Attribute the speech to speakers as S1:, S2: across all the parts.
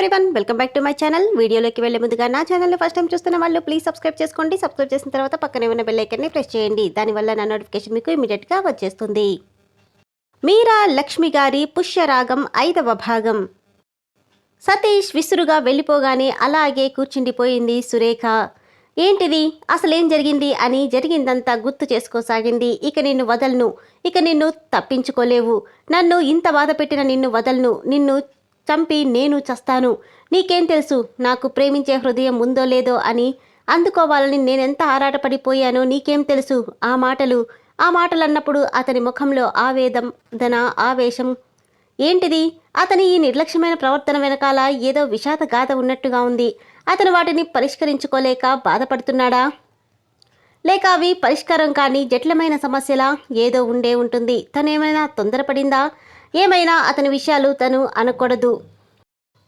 S1: Everyone, welcome back to my channel. వీడియోలోకి వెళ్ళే ముందుగా నా ఛానల్ని ఫస్ట్ టైం చూస్తున్న వాళ్ళు ప్లీజ్ సబ్స్క్రైబ్ చేసుకోండి. సబ్స్క్రైబ్ చేసిన తర్వాత పక్కనే ఉన్న బెల్ ఐకాన్ని ప్రెస్ చేయండి. దానివల్ల నా నోటిఫికేషన్ మీకు ఇమీడియట్గా వచ్చేస్తుంది. మీరా లక్ష్మి గారి పుష్యరాగం 5వ భాగం. సతీష్ విసురుగా వెళ్ళిపోగానే అలాగే కూర్చుండిపోయింది సురేఖ. ఏంటిది, అసలేం జరిగింది అని జరిగిందంతా గుర్తు చేసుకోసాగింది. ఇక నిన్ను వదలను, ఇక నిన్ను తప్పించుకోలేవు, నన్ను ఇంత బాధ పెట్టిన నిన్ను వదలను, నిన్ను చంపి నేను చస్తాను. నీకేం తెలుసు నాకు ప్రేమించే హృదయం ఉందో లేదో అని, అందుకోవాలని నేనెంత ఆరాటపడిపోయానో నీకేం తెలుసు. ఆ మాటలు అన్నప్పుడు అతని ముఖంలో ఆవేదన, ఆవేశం. ఏంటిది, అతని ఈ నిర్లక్ష్యమైన ప్రవర్తన వెనకాల ఏదో విషాద గాథ ఉన్నట్టుగా ఉంది. అతను వాటిని పరిష్కరించుకోలేక బాధపడుతున్నాడా, లేక అవి పరిష్కారం కాని జటిలమైన సమస్యలా ఏదో ఉండే ఉంటుంది. తనేమైనా తొందరపడిందా? ఏమైనా అతని విషయాలు తను అనకూడదు.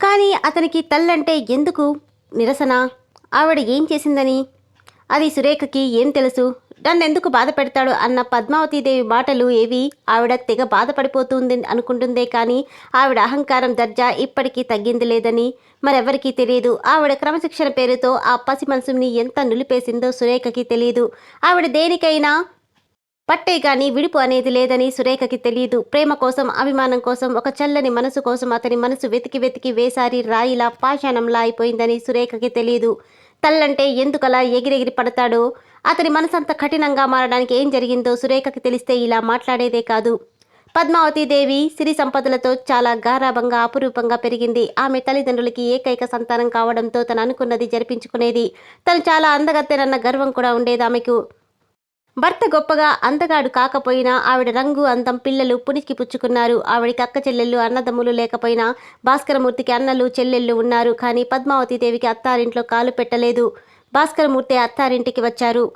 S1: కానీ అతనికి తల్లంటే ఎందుకు నిరసన? ఆవిడ ఏం చేసిందని? అది సురేఖకి ఏం తెలుసు? నన్నెందుకు బాధ పెడతాడు అన్న పద్మావతీదేవి మాటలు ఏవి ఆవిడ తెగ బాధపడిపోతుంది అనుకుంటుందే కానీ ఆవిడ అహంకారం దర్జా ఇప్పటికీ తగ్గింది లేదని మరెవరికీ తెలియదు. ఆవిడ క్రమశిక్షణ పేరుతో ఆ పసి మనసుని ఎంత నులిపేసిందో సురేఖకి తెలియదు. ఆవిడ దేనికైనా పట్టే కానీ విడుపు అనేది లేదని సురేఖకి తెలియదు. ప్రేమ కోసం, అభిమానం కోసం, ఒక చల్లని మనసు కోసం అతని మనసు వెతికి వెతికి వేసారి రాయిలా పాషాణంలా అయిపోయిందని సురేఖకి తెలియదు. తల్లంటే ఎందుకలా ఎగిరెగిరి పడతాడో, అతని మనసంత కఠినంగా మారడానికి ఏం జరిగిందో సురేఖకి తెలిస్తే ఇలా మాట్లాడేదే కాదు. పద్మావతీదేవి సిరి సంపదలతో చాలా గారాభంగా, అపురూపంగా పెరిగింది. ఆమె తల్లిదండ్రులకి ఏకైక సంతానం కావడంతో తను అనుకున్నది జరిపించుకునేది. తను చాలా అందగత్తెనన్న గర్వం కూడా ఉండేది ఆమెకు. భర్త గొప్పగా అందగాడు కాకపోయినా ఆవిడ రంగు, అందం, పిల్లలు పుణికి పుచ్చుకున్నారు. ఆవిడికి అక్క చెల్లెళ్ళు, అన్నదమ్ములు లేకపోయినా భాస్కరమూర్తికి అన్నలు, చెల్లెళ్ళు ఉన్నారు. కానీ పద్మావతీదేవికి అత్తారింట్లో కాలు పెట్టలేదు. భాస్కరమూర్తి అత్తారింటికి వచ్చారు.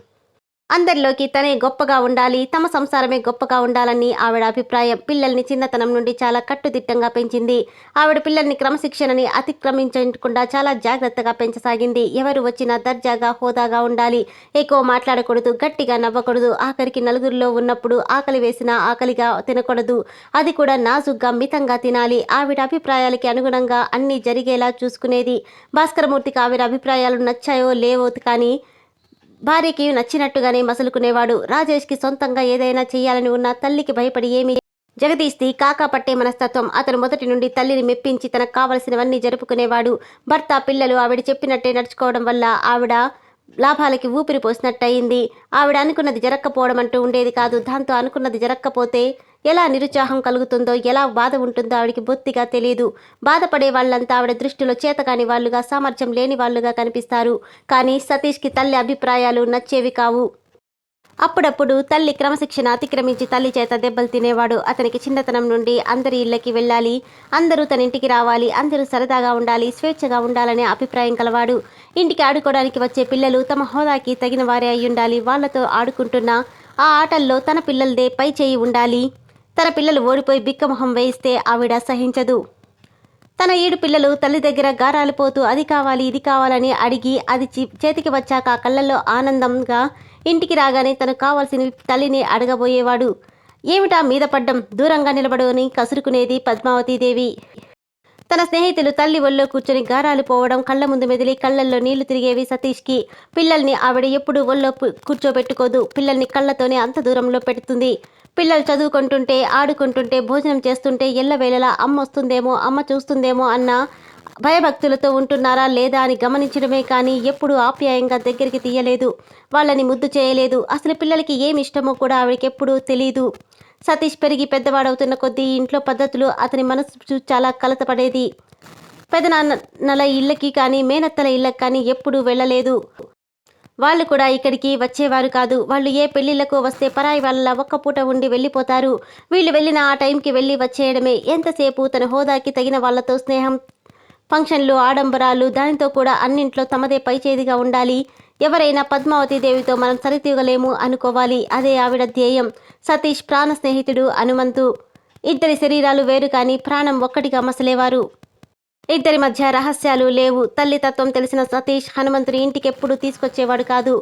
S1: అందరిలోకి తనే గొప్పగా ఉండాలి, తమ సంసారమే గొప్పగా ఉండాలని ఆవిడ అభిప్రాయం. పిల్లల్ని చిన్నతనం నుండి చాలా కట్టుదిట్టంగా పెంచింది. ఆవిడ పిల్లల్ని క్రమశిక్షణని అతిక్రమించకుండా చాలా జాగ్రత్తగా పెంచసాగింది. ఎవరు వచ్చినా దర్జాగా, హోదాగా ఉండాలి, ఎక్కువ మాట్లాడకూడదు, గట్టిగా నవ్వకూడదు, ఆఖరికి నలుగురిలో ఉన్నప్పుడు ఆకలి వేసినా ఆకలిగా తినకూడదు, అది కూడా నాజుగ్గా, మితంగా తినాలి. ఆవిడ అభిప్రాయాలకి అనుగుణంగా అన్నీ జరిగేలా చూసుకునేది. భాస్కరమూర్తికి ఆవిడ అభిప్రాయాలు నచ్చాయో లేవో కానీ భార్యకి నచ్చినట్టుగానే మసులుకునేవాడు. రాజేష్కి సొంతంగా ఏదైనా చెయ్యాలని ఉన్నా తల్లికి భయపడి ఏమీ జగదీష్ది కాకా పట్టే మనస్తత్వం. అతను మొదటి నుండి తల్లిని మెప్పించి తనకు కావలసినవన్నీ జరుపుకునేవాడు. భర్త, పిల్లలు ఆవిడ చెప్పినట్టే నడుచుకోవడం వల్ల ఆవిడ లాభాలకి ఊపిరి పోసినట్టయింది. ఆవిడ అనుకున్నది జరక్కపోవడం అంటూ ఉండేది కాదు. దాంతో అనుకున్నది జరక్కపోతే ఎలా నిరుత్సాహం కలుగుతుందో, ఎలా బాధ ఉంటుందో ఆవిడికి బొత్తిగా తెలియదు. బాధపడే వాళ్ళంతా ఆవిడ దృష్టిలో చేతకాని వాళ్ళుగా, సామర్థ్యం లేని వాళ్ళుగా కనిపిస్తారు. కానీ సతీష్కి తల్లి అభిప్రాయాలు నచ్చేవి కావు. అప్పుడప్పుడు తల్లి క్రమశిక్షణ అతిక్రమించి తల్లి చేత దెబ్బలు తినేవాడు. అతనికి చిన్నతనం నుండి అందరి ఇళ్ళకి వెళ్ళాలి, అందరూ తన ఇంటికి రావాలి, అందరూ సరదాగా ఉండాలి, స్వేచ్ఛగా ఉండాలనే అభిప్రాయం కలవాడు. ఇంటికి ఆడుకోవడానికి వచ్చే పిల్లలు తమ హోదాకి తగిన వారే అయ్యుండాలి. వాళ్లతో ఆడుకుంటున్న ఆ ఆటల్లో తన పిల్లలదే పై చేయి ఉండాలి. తన పిల్లలు ఓడిపోయి బిక్కమొహం వేయిస్తే ఆవిడ సహించదు. తన 7 పిల్లలు తల్లి దగ్గర గారాలు పోతూ అది కావాలి, ఇది కావాలని అడిగి అది చేతికి వచ్చాక కళ్ళల్లో ఆనందంగా ఇంటికి రాగానే తనకు కావాల్సినవి తల్లిని అడగబోయేవాడు. ఏమిటా మీద పడ్డం, దూరంగా నిలబడుని కసురుకునేది పద్మావతీదేవి. తన స్నేహితులు తల్లి ఒళ్ళో కూర్చొని గారాలు పోవడం కళ్ళ ముందు మెదిలి కళ్ళల్లో నీళ్లు తిరిగేవి సతీష్కి. పిల్లల్ని ఆవిడ ఎప్పుడూ ఒళ్ళో కూర్చోబెట్టుకోదు. పిల్లల్ని కళ్ళతోనే అంత దూరంలో పెడుతుంది. పిల్లలు చదువుకుంటుంటే, ఆడుకుంటుంటే, భోజనం చేస్తుంటే ఎల్లవేళలా అమ్మ వస్తుందేమో, అమ్మ చూస్తుందేమో అన్న భయభక్తులతో ఉంటున్నారా లేదా అని గమనించడమే కానీ ఎప్పుడూ ఆప్యాయంగా దగ్గరికి తీయలేదు. వాళ్ళని ముద్దు చేయలేదు. అసలు పిల్లలకి ఏమి ఇష్టమో కూడా ఆవిడకి ఎప్పుడూ తెలీదు. సతీష్ పెరిగి పెద్దవాడవుతున్న కొద్దీ ఇంట్లో పద్ధతులు అతని మనసు చాలా కలతపడేది. పెదనాన్నల ఇళ్ళకి కానీ, మేనత్తల ఇళ్ళకి కానీ ఎప్పుడూ వెళ్ళలేదు. వాళ్ళు కూడా ఇక్కడికి వచ్చేవారు కాదు. వాళ్ళు ఏ పెళ్లిళ్లకు వస్తే పరాయి వాళ్ళ ఒక్క పూట ఉండి వెళ్ళిపోతారు. వీళ్ళు వెళ్ళిన ఆ టైంకి వెళ్ళి వచ్చేయడమే. ఎంతసేపు తన హోదాకి తగిన వాళ్ళతో స్నేహం, ఫంక్షన్లు, ఆడంబరాలు, దానితో కూడా అన్నింట్లో తమదే పైచేదిగా ఉండాలి. ఎవరైనా పద్మావతీదేవితో మనం సరితూగలేము అనుకోవాలి. అదే ఆవిడ ధ్యేయం. సతీష్ ప్రాణ స్నేహితుడు హనుమంతు. ఇద్దరి శరీరాలు వేరు కానీ ప్రాణం ఒక్కటిగా మసలేవారు. ఇద్దరి మధ్య రహస్యాలు లేవు. తల్లి తత్వం తెలిసిన సతీష్ హనుమంతుని ఇంటికెప్పుడు తీసుకొచ్చేవాడు కాదు.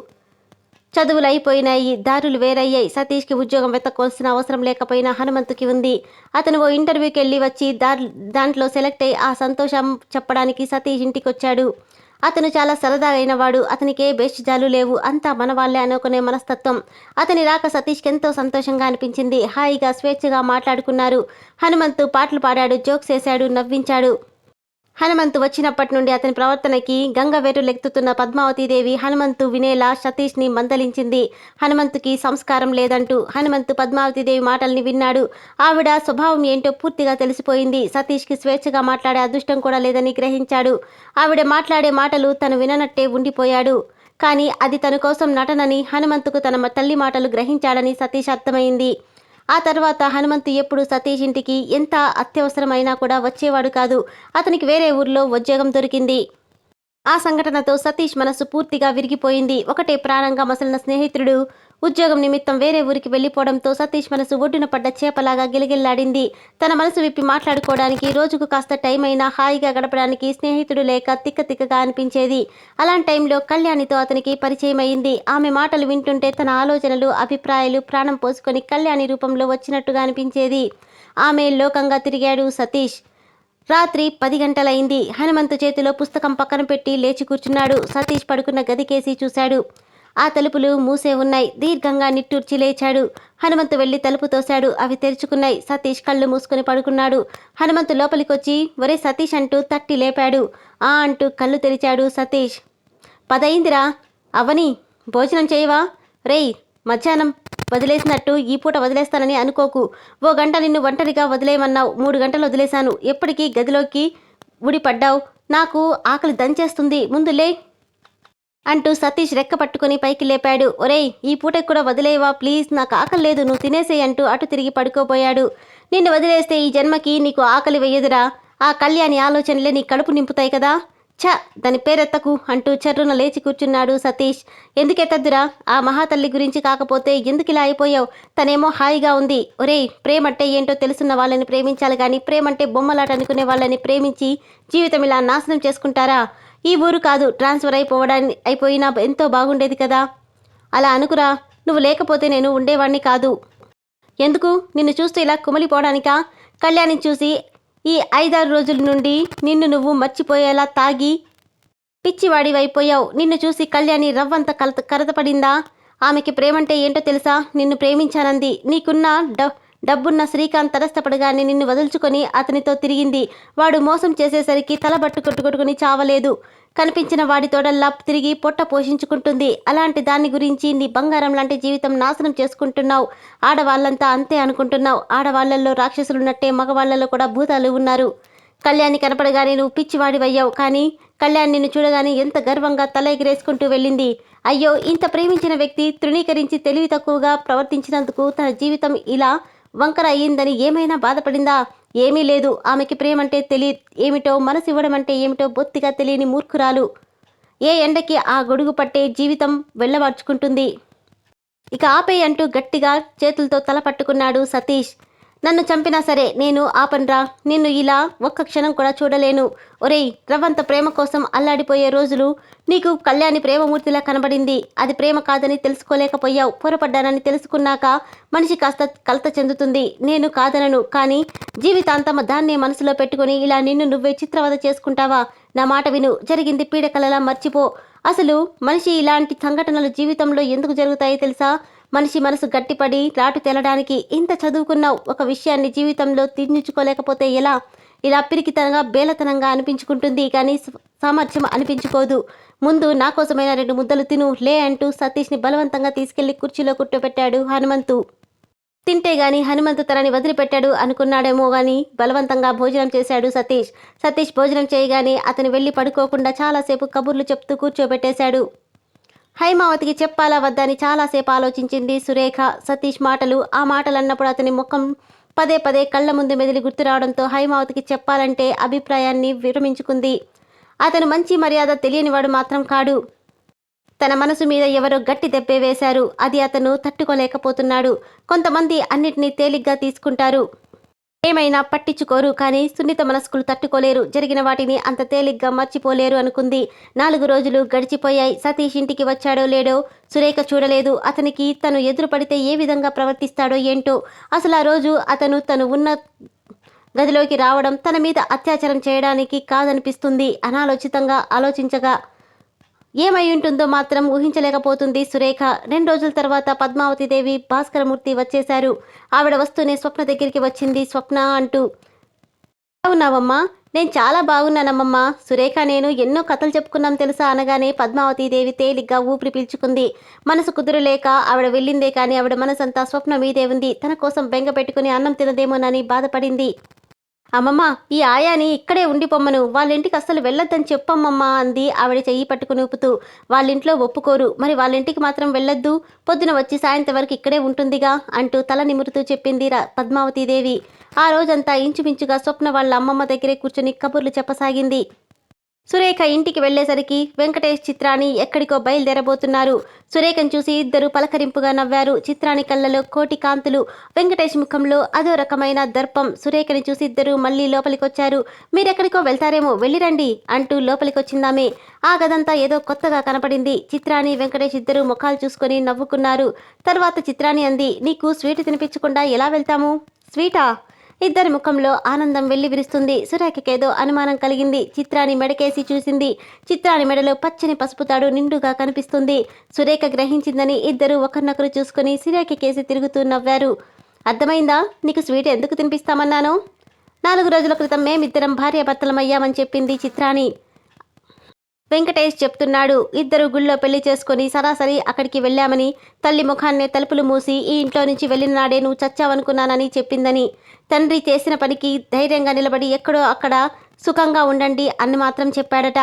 S1: చదువులు అయిపోయినాయి, దారులు వేరయ్యాయి. సతీష్కి ఉద్యోగం వెతక్కోవాల్సిన అవసరం లేకపోయినా హనుమంతుకి ఉంది. అతను ఓ ఇంటర్వ్యూకి వెళ్ళి వచ్చి దాంట్లో సెలెక్ట్ అయ్యి ఆ సంతోషం చెప్పడానికి సతీష్ ఇంటికొచ్చాడు. అతను చాలా సరదా అయినవాడు. అతనికి ఏ భేషజాలు లేవు. అంతా మన వాళ్ళే అనుకునే మనస్తత్వం. అతని రాక సతీష్కి ఎంతో సంతోషంగా అనిపించింది. హాయిగా స్వేచ్ఛగా మాట్లాడుకున్నారు. హనుమంతు పాటలు పాడాడు, జోక్స్ వేశాడు, నవ్వించాడు. హనుమంతు వచ్చినప్పటి నుండి అతని ప్రవర్తనకి గంగవేరులెత్తుతున్న పద్మావతీదేవి హనుమంతు వినేలా సతీష్ని మందలించింది. హనుమంతుకి సంస్కారం లేదంటూ. హనుమంతు పద్మావతీదేవి మాటల్ని విన్నాడు. ఆవిడ స్వభావం ఏంటో పూర్తిగా తెలిసిపోయింది. సతీష్కి స్వేచ్ఛగా మాట్లాడే అదృష్టం కూడా లేదని గ్రహించాడు. ఆవిడ మాట్లాడే మాటలు తను విననట్టే ఉండిపోయాడు. కానీ అది తన కోసం నటనని, హనుమంతుకు తన తల్లి మాటలు గ్రహించాడని సతీష్ అర్థమైంది. ఆ తర్వాత హనుమంతు ఎప్పుడు సతీష్ ఇంటికి ఎంత అత్యవసరమైనా కూడా వచ్చేవాడు కాదు. అతనికి వేరే ఊర్లో ఉద్యోగం దొరికింది. ఆ సంఘటనతో సతీష్ మనసు పూర్తిగా విరిగిపోయింది. ఒకటే ప్రాణంగా మసలిన స్నేహితుడు ఉద్యోగం నిమిత్తం వేరే ఊరికి వెళ్ళిపోవడంతో సతీష్ మనసు ఒడ్డున పడ్డ చేపలాగా గిలగిల్లాడింది. తన మనసు విప్పి మాట్లాడుకోవడానికి, రోజుకు కాస్త టైం అయినా హాయిగా గడపడానికి స్నేహితుడు లేక తిక్కతిక్కగా అనిపించేది. అలాంటి టైంలో కళ్యాణితో అతనికి పరిచయం అయింది. ఆమె మాటలు వింటుంటే తన ఆలోచనలు, అభిప్రాయాలు ప్రాణం పోసుకొని కళ్యాణి రూపంలో వచ్చినట్టుగా అనిపించేది. ఆమె లోకంగా తిరిగాడు సతీష్. రాత్రి 10 గంటలైంది. హనుమంతు చేతిలో పుస్తకం పక్కన పెట్టి లేచి కూర్చున్నాడు. సతీష్ పడుకున్న గదికేసి చూశాడు. ఆ తలుపులు మూసే ఉన్నాయి. దీర్ఘంగా నిట్టూర్చి లేచాడు. హనుమంతు వెళ్లి తలుపు తోశాడు. అవి తెరుచుకున్నాయి. సతీష్ కళ్ళు మూసుకుని పడుకున్నాడు. హనుమంతు లోపలికొచ్చి ఒరే సతీష్ అంటూ తట్టి లేపాడు. ఆ అంటూ కళ్ళు తెరిచాడు సతీష్. 10 అయిందిరా, అవని భోజనం చేయవా? రేయ్, మధ్యాహ్నం వదిలేసినట్టు ఈ పూట వదిలేస్తానని అనుకోకు. 1 గంట నిన్ను ఒంటరిగా వదిలేయమన్నావు, 3 గంటలు వదిలేశాను. ఎప్పటికీ గదిలోకి ఊడిపడ్డావు. నాకు ఆకలి దంచేస్తుంది, ముందు లే అంటూ సతీష్ రెక్క పట్టుకుని పైకి లేపాడు. ఒరేయ్, ఈ పూటకి కూడా వదిలేవా ప్లీజ్, నాకు ఆకలి లేదు, నువ్వు తినేసేయి అంటూ అటు తిరిగి పడుకోబోయాడు. నిన్ను వదిలేస్తే ఈ జన్మకి నీకు ఆకలి వెయ్యదురా. ఆ కళ్యాణి ఆలోచనలే నీ కడుపు నింపుతాయి కదా. ఛ, దాని పేరెత్తకు అంటూ చర్రున లేచి కూర్చున్నాడు సతీష్. ఎందుకెత్తద్దురా? ఆ మహాతల్లి గురించి కాకపోతే ఎందుకిలా అయిపోయావు? తనేమో హాయిగా ఉంది. ఒరేయ్, ప్రేమంటే ఏంటో తెలుసున్న వాళ్ళని ప్రేమించాలి కానీ ప్రేమంటే బొమ్మలాట అనుకునే వాళ్ళని ప్రేమించి జీవితం ఇలా నాశనం చేసుకుంటారా? ఈ ఊరు కాదు, ట్రాన్స్ఫర్ అయిపోయినా ఎంతో బాగుండేది కదా. అలా అనుకురా. నువ్వు లేకపోతే నేను ఉండేవాణ్ణి కాదు. ఎందుకు? నిన్ను చూస్తూ ఇలా కుమిలిపోవడానికా? కళ్యాణి చూసి ఈ 5-6 రోజుల నుండి నిన్ను నువ్వు మర్చిపోయేలా తాగి పిచ్చివాడివైపోయావు. నిన్ను చూసి కళ్యాణి రవ్వంత కరతపడిందా? ఆమెకి ప్రేమంటే ఏంటో తెలుసా? నిన్ను ప్రేమించానంది. నీకున్న డబ్బున్న శ్రీకాంత్ తరస్తపడగానే నిన్ను వదులుచుకొని అతనితో తిరిగింది. వాడు మోసం చేసేసరికి తలబట్టు కొట్టుకొట్టుకుని చావలేదు. కనిపించిన వాడితోడల్లా తిరిగి పొట్ట పోషించుకుంటుంది. అలాంటి దాని గురించి నీ బంగారం లాంటి జీవితం నాశనం చేసుకుంటున్నావు. ఆడవాళ్ళంతా అంతే అనుకుంటున్నావు. ఆడవాళ్లలో రాక్షసులున్నట్టే మగవాళ్లలో కూడా భూతాలు ఉన్నారు. కళ్యాణి కనపడగానే నువ్వు పిచ్చివాడివయ్యావు. కానీ కళ్యాణ్ నిన్ను చూడగానే ఎంత గర్వంగా తల ఎగిరేసుకుంటూ వెళ్ళింది. అయ్యో, ఇంత ప్రేమించిన వ్యక్తి తృణీకరించి తెలివి తక్కువగా ప్రవర్తించినందుకు తన జీవితం ఇలా వంకర అయ్యిందని ఏమైనా బాధపడిందా? ఏమీ లేదు. ఆమెకి ప్రేమంటే ఏమిటో, మనసు ఇవ్వడం అంటే ఏమిటో బొత్తిగా తెలియని మూర్ఖురాలు. ఏ ఎండకి ఆ గొడుగు పట్టే జీవితం వెళ్ళవార్చుకుంటుంది. ఇక ఆపేయి అంటూ గట్టిగా చేతులతో తల పట్టుకున్నాడు సతీష్. నన్ను చంపినా సరే నేను ఆపన్రా. నిన్ను ఇలా ఒక్క క్షణం కూడా చూడలేను. ఒరేయ్, రవ్వంత ప్రేమ కోసం అల్లాడిపోయే రోజులు నీకు కళ్యాణి ప్రేమమూర్తిలా కనబడింది. అది ప్రేమ కాదని తెలుసుకోలేకపోయావు. పొరపడ్డానని తెలుసుకున్నాక మనిషి కాస్త కలత చెందుతుంది. నేను కాదనను, కానీ జీవితాంతం దాన్నే మనసులో పెట్టుకుని ఇలా నిన్ను నువ్వే చిత్రవద చేసుకుంటావా? నా మాట విను. జరిగింది పీడకలలా మర్చిపో. అసలు మనిషి ఇలాంటి సంఘటనలు జీవితంలో ఎందుకు జరుగుతాయో తెలుసా? మనిషి మనసు గట్టిపడి రాటు తెలడానికి. ఇంత చదువుకున్నావు, ఒక విషయాన్ని జీవితంలో తీర్చుకోలేకపోతే ఎలా? ఇలా పిరికితనంగా బేలతనంగా అనిపించుకుంటుంది, కానీ సామర్థ్యం అనిపించుకోదు. ముందు నా కోసమైనా 2 ముద్దలు తిను, లే అంటూ సతీష్ని బలవంతంగా తీసుకెళ్లి కుర్చీలో కూర్చోబెట్టాడు హనుమంతు. తింటే గాని హనుమంతు తనని వదిలిపెట్టాడు అనుకున్నాడేమో గాని బలవంతంగా భోజనం చేశాడు సతీష్. సతీష్ భోజనం చేయగానే అతను వెళ్ళి పడుకోకుండా చాలాసేపు కబుర్లు చెప్తూ కూర్చోబెట్టేశాడు. హైమావతికి చెప్పాలా వద్దా అని చాలాసేపు ఆలోచించింది సురేఖ. సతీష్ మాటలు, ఆ మాటలన్నప్పుడు అతని ముఖం పదే పదే కళ్ల ముందు మెదిలి గుర్తు రావడంతో హైమావతికి చెప్పాలంటే అభిప్రాయాన్ని విరమించుకుంది. అతను మంచి మర్యాద తెలియనివాడు మాత్రం కాడు. తన మనసు మీద ఎవరో గట్టి దెబ్బే వేశారు. అది అతను తట్టుకోలేకపోతున్నాడు. కొంతమంది అన్నిటినీ తేలిగ్గా తీసుకుంటారు. ఏమైనా పట్టించుకోరు, కానీ సున్నిత మనస్కులు తట్టుకోలేరు. జరిగిన వాటిని అంత తేలిగ్గా మర్చిపోలేరు అనుకుంది. 4 రోజులు గడిచిపోయాయి. సతీష్ ఇంటికి వచ్చాడో లేడో సురేఖ చూడలేదు. అతనికి తను ఎదురు పడితే ఏ విధంగా ప్రవర్తిస్తాడో ఏంటో. అసలు ఆ రోజు తను ఉన్న గదిలోకి రావడం తన మీద అత్యాచారం చేయడానికి కాదనిపిస్తుంది. అనాలోచితంగా ఆలోచించగా ఏమై ఉంటుందో మాత్రం ఊహించలేకపోతుంది సురేఖ. 2 రోజుల తర్వాత పద్మావతిదేవి, భాస్కరమూర్తి వచ్చేశారు. ఆవిడ వస్తూనే స్వప్న దగ్గరికి వచ్చింది. స్వప్న అంటూ, బాగున్నావమ్మా? నేను చాలా బాగున్నానమ్మమ్మా. సురేఖ నేను ఎన్నో కథలు చెప్పుకున్నాం తెలుసా అనగానే పద్మావతీదేవి తేలిగ్గా ఊపిరి పీల్చుకుంది. మనసు కుదురలేక ఆవిడ వెళ్ళిందే కానీ ఆవిడ మనసంతా స్వప్న మీదే ఉంది. తన కోసం బెంగ పెట్టుకుని అన్నం తినదేమోనని బాధపడింది. అమ్మమ్మ, ఈ ఆయాని ఇక్కడే ఉండిపోమ్మను, వాళ్ళింటికి అస్సలు వెళ్ళొద్దని చెప్పమ్మమ్మా అంది ఆవిడ చెయ్యి పట్టుకుని ఊపుతూ. వాళ్ళింట్లో ఒప్పుకోరు, మరి వాళ్ళింటికి మాత్రం వెళ్ళొద్దు, పొద్దున వచ్చి సాయంత్రం వరకు ఇక్కడే ఉంటుందిగా అంటూ తల నిమురుతూ చెప్పింది పద్మావతీదేవి. ఆ రోజంతా ఇంచుమించుగా స్వప్న వాళ్ళ అమ్మమ్మ దగ్గరే కూర్చుని కబుర్లు చెప్పసాగింది. సురేఖ ఇంటికి వెళ్లేసరికి వెంకటేష్, చిత్రాని ఎక్కడికో బయలుదేరబోతున్నారు. సురేఖను చూసి ఇద్దరు పలకరింపుగా నవ్వారు. చిత్రాని కళ్ళలో కోటి కాంతులు, వెంకటేష్ ముఖంలో అదో రకమైన దర్పం. సురేఖని చూసి ఇద్దరు మళ్ళీ లోపలికొచ్చారు. మీరెక్కడికో వెళ్తారేమో, వెళ్ళిరండి అంటూ లోపలికొచ్చిందామే. ఆ గదంతా ఏదో కొత్తగా కనపడింది. చిత్రాని, వెంకటేష్ ఇద్దరు ముఖాలు చూసుకొని నవ్వుకున్నారు. తర్వాత చిత్రాని అంది, నీకు స్వీట్ తినిపించకుండా ఎలా వెళ్తాము? స్వీటా? ఇద్దరి ముఖంలో ఆనందం వెల్లివిరుస్తుంది. సురేఖకేదో అనుమానం కలిగింది. చిత్రాని మెడకేసి చూసింది. చిత్రాని మెడలో పచ్చని పసుపు తాడు నిండుగా కనిపిస్తుంది. సురేఖ గ్రహించిందని ఇద్దరు ఒకరినొకరు చూసుకుని సురేఖకేసి తిరుగుతూ నవ్వారు. అర్థమైందా? నీకు స్వీట్ ఎందుకు తినిపిస్తామన్నాను? 4 రోజుల క్రితం మేమిద్దరం భార్యాభర్తలమయ్యామని చెప్పింది చిత్రాని. వెంకటేష్ చెప్తున్నాడు. ఇద్దరు గుళ్ళో పెళ్లి చేసుకుని సరాసరి అక్కడికి వెళ్ళామని, తల్లి ముఖాన్నే తలుపులు మూసి ఈ ఇంట్లో నుంచి వెళ్ళిన నాడే నువ్వు చచ్చావనుకున్నానని చెప్పిందని, తండ్రి చేసిన పనికి ధైర్యంగా నిలబడి ఎక్కడో అక్కడ సుఖంగా ఉండండి అని మాత్రం చెప్పాడట.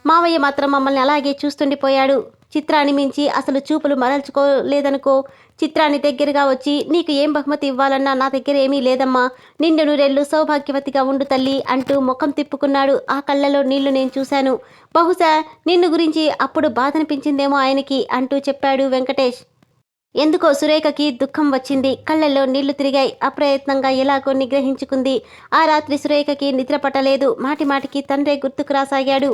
S1: మావయ్య మాత్రం మమ్మల్ని అలాగే చూస్తుండిపోయాడు. చిత్రాన్ని మించి అసలు చూపులు మరల్చుకోలేదనుకో. చిత్రాన్ని దగ్గరగా వచ్చి, నీకు ఏం బహుమతి ఇవ్వాలన్నా నా దగ్గర ఏమీ లేదమ్మా, నిండు నూరెళ్ళు సౌభాగ్యవతిగా ఉండు తల్లి అంటూ ముఖం తిప్పుకున్నాడు. ఆ కళ్ళలో నీళ్లు నేను చూశాను. బహుశా నిన్ను గురించి అప్పుడు బాధనిపించిందేమో ఆయనకి అంటూ చెప్పాడు వెంకటేష్. ఎందుకో సురేఖకి దుఃఖం వచ్చింది. కళ్ళల్లో నీళ్లు తిరిగాయి. అప్రయత్నంగా ఎలాగో నిగ్రహించుకుంది. ఆ రాత్రి సురేఖకి నిద్ర పట్టలేదు. మాటిమాటికి తండ్రే గుర్తుకు రాసాగాడు.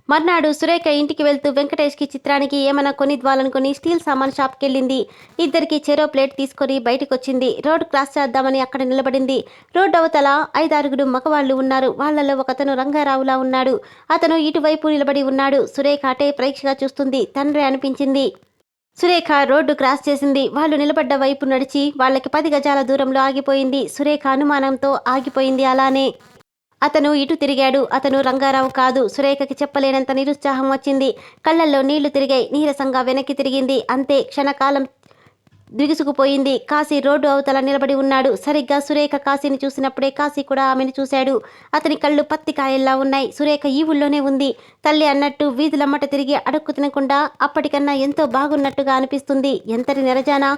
S1: మర్నాడు సురేఖ ఇంటికి వెళ్తూ వెంకటేష్కి, చిత్రానికి ఏమైనా కొనిద్వాలనుకుని స్టీల్ సామాన్ షాప్కి వెళ్ళింది. ఇద్దరికి చెరో ప్లేట్ తీసుకొని బయటకొచ్చింది. రోడ్డు క్రాస్ చేద్దామని అక్కడ నిలబడింది. రోడ్డు అవతల 5-6 మగవాళ్లు ఉన్నారు. వాళ్లలో ఒకతను రంగారావులా ఉన్నాడు. అతను ఇటువైపు నిలబడి ఉన్నాడు. సురేఖ అటే పరీక్షగా చూస్తుంది. తండ్రి అనిపించింది. సురేఖ రోడ్డు క్రాస్ చేసింది. వాళ్ళు నిలబడ్డ వైపు నడిచి వాళ్ళకి 10 గజాల దూరంలో ఆగిపోయింది. సురేఖ అనుమానంతో ఆగిపోయింది. అలానే అతను ఇటు తిరిగాడు. అతను రంగారావు కాదు. సురేఖకి చెప్పలేనంత నిరుత్సాహం వచ్చింది. కళ్ళల్లో నీళ్లు తిరిగాయి. నీరసంగా వెనక్కి తిరిగింది. అంతే, క్షణకాలం దిగుసుకుపోయింది. కాశీ రోడ్డు అవతల నిలబడి ఉన్నాడు. సరిగ్గా సురేఖ కాశీని చూసినప్పుడే కాశీ కూడా ఆమెను చూశాడు. అతని కళ్ళు పత్తికాయల్లా ఉన్నాయి. సురేఖ ఈ ఊళ్ళోనే ఉంది. తల్లి అన్నట్టు వీధులమ్మట తిరిగి అడుక్కు తినకుండా అప్పటికన్నా ఎంతో బాగున్నట్టుగా అనిపిస్తుంది. ఎంతటి నిరజానా!